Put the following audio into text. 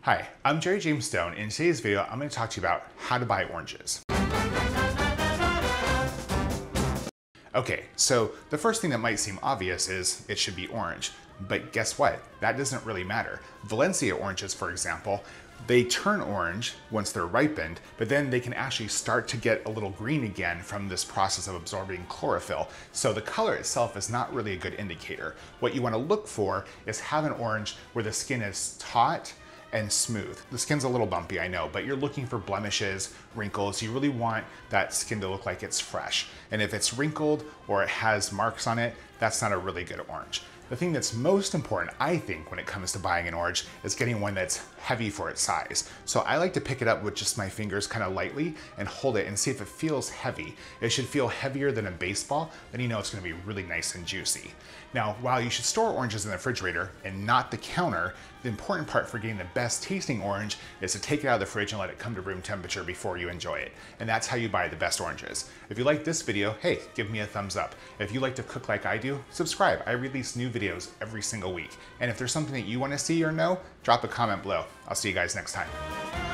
Hi, I'm Jerry James Stone. In today's video, I'm going to talk to you about how to buy oranges. Okay, so the first thing that might seem obvious is it should be orange. But guess what? That doesn't really matter. Valencia oranges, for example, they turn orange once they're ripened, but then they can actually start to get a little green again from this process of absorbing chlorophyll. So the color itself is not really a good indicator. What you want to look for is have an orange where the skin is taut and smooth. The skin's a little bumpy, I know, but you're looking for blemishes, wrinkles. You really want that skin to look like it's fresh. And if it's wrinkled or it has marks on it, that's not a really good orange. The thing that's most important, I think, when it comes to buying an orange is getting one that's heavy for its size. So I like to pick it up with just my fingers kind of lightly and hold it and see if it feels heavy. It should feel heavier than a baseball, then you know it's gonna be really nice and juicy. Now, while you should store oranges in the refrigerator and not the counter, the important part for getting the best tasting orange is to take it out of the fridge and let it come to room temperature before you enjoy it. And that's how you buy the best oranges. If you like this video, hey, give me a thumbs up. If you like to cook like I do, subscribe. I release new videos every single week. And if there's something that you want to see or know, drop a comment below. I'll see you guys next time.